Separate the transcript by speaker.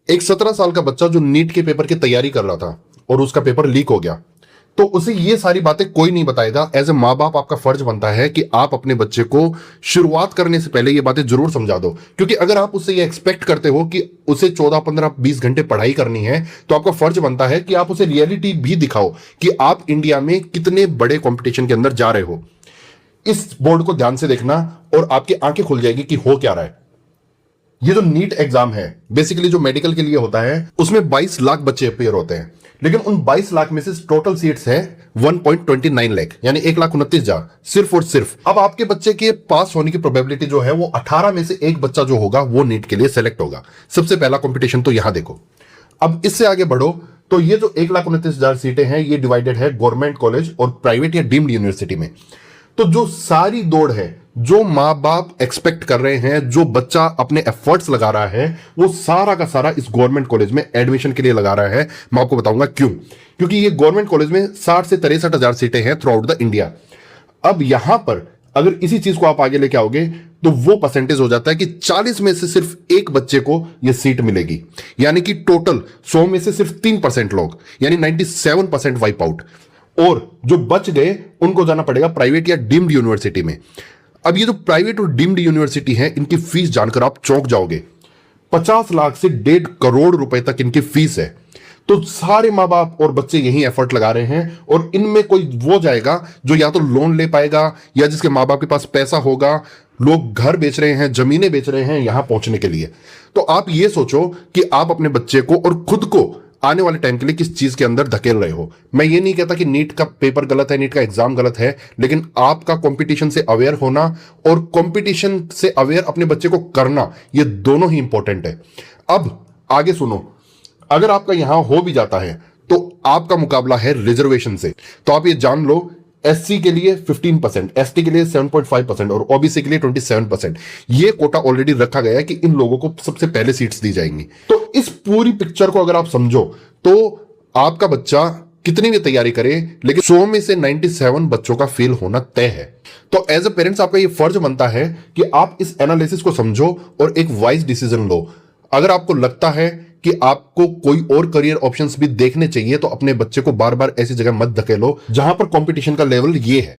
Speaker 1: एक 17 साल का बच्चा जो नीट के पेपर की तैयारी कर रहा था और उसका पेपर लीक हो गया, तो उसे ये सारी बातें कोई नहीं बताएगा। एज ए माँ बाप आपका फर्ज बनता है कि आप अपने बच्चे को शुरुआत करने से पहले ये बातें जरूर समझा दो, क्योंकि अगर आप उससे ये एक्सपेक्ट करते हो कि उसे 14, 15, 20 घंटे पढ़ाई करनी है, तो आपका फर्ज बनता है कि आप उसे रियलिटी भी दिखाओ कि आप इंडिया में कितने बड़े कंपटीशन के अंदर जा रहे हो। इस बोर्ड को ध्यान से देखना और आपकी आंखें खुल जाएगी कि हो क्या रहा है। ये जो नीट एग्जाम है बेसिकली जो मेडिकल के लिए होता है, उसमें 22 लाख बच्चे अपेयर होते हैं, लेकिन उन 22 लाख में से टोटल सीट्स है 1.29 लाख, यानी 1,29,000 सिर्फ और सिर्फ। अब आपके बच्चे के पास होने की प्रोबेबिलिटी जो है वो 18 में से एक बच्चा जो होगा वो नीट के लिए सेलेक्ट होगा। सबसे पहला कंपटीशन तो यहां देखो। अब इससे आगे बढ़ो तो ये जो 1,29,000 सीटें हैं ये डिवाइडेड है गवर्नमेंट कॉलेज और प्राइवेट या डीम्ड यूनिवर्सिटी में। तो जो सारी दौड़ है, जो माँ बाप एक्सपेक्ट कर रहे हैं, जो बच्चा अपने एफर्ट्स लगा रहा है, वो सारा का सारा इस गवर्नमेंट कॉलेज में एडमिशन के लिए लगा रहा है। मैं आपको बताऊंगा क्यों। क्योंकि ये गवर्नमेंट कॉलेज में 60 से 63,000 सीटें हैं थ्रू आउट द इंडिया। अब यहां पर अगर इसी चीज को आप आगे लेके आओगे तो वो परसेंटेज हो जाता है कि 40 में से सिर्फ एक बच्चे को ये सीट मिलेगी, यानी कि टोटल 100 में से सिर्फ 3% लोग, यानी 97% वाइप आउट। और जो बच गए उनको जाना पड़ेगा प्राइवेट या डीम्ड यूनिवर्सिटी में। अब ये जो प्राइवेट और डीम्ड यूनिवर्सिटी है, इनकी फीस जानकर आप चौंक जाओगे। 50 लाख से 1.5 करोड़ रुपए तक इनकी फीस है। तो सारे माँ बाप और बच्चे यही एफर्ट लगा रहे हैं, और इनमें कोई वो जाएगा जो या तो लोन ले पाएगा या जिसके माँ बाप के पास पैसा होगा। लोग घर बेच रहे हैं, जमीनें बेच रहे हैं यहां पहुंचने के लिए। तो आप ये सोचो कि आप अपने बच्चे को और खुद को आने वाले टाइम के लिए किस चीज के अंदर धकेल रहे हो। मैं ये नहीं कहता कि नीट का पेपर गलत है, नीट का एग्जाम गलत है, लेकिन आपका कंपटीशन से अवेयर होना और कंपटीशन से अवेयर अपने बच्चे को करना, ये दोनों ही इंपॉर्टेंट है। अब आगे सुनो, अगर आपका यहां हो भी जाता है तो आपका मुकाबला है रिजर्वेशन से। तो आप ये जान लो, एससी के लिए 15%, एसटी के लिए 7.5% और ओबीसी के लिए 27%। ये कोटा ऑलरेडी रखा गया है कि इन लोगों को सबसे पहले सीट्स दी जाएंगी। तो इस पूरी पिक्चर को अगर आप समझो तो आपका बच्चा कितनी भी तैयारी करे, लेकिन 100 में से 97 बच्चों का फेल होना तय है। तो एज ए पेरेंट्स आपका ये फर्ज बनता है कि आप इस एनालिसिस को समझो और एक वाइज डिसीजन लो। अगर आपको लगता है कि आपको कोई और करियर ऑप्शंस भी देखने चाहिए, तो अपने बच्चे को बार बार ऐसी जगह मत धकेलो जहां पर कंपटीशन का लेवल ये है।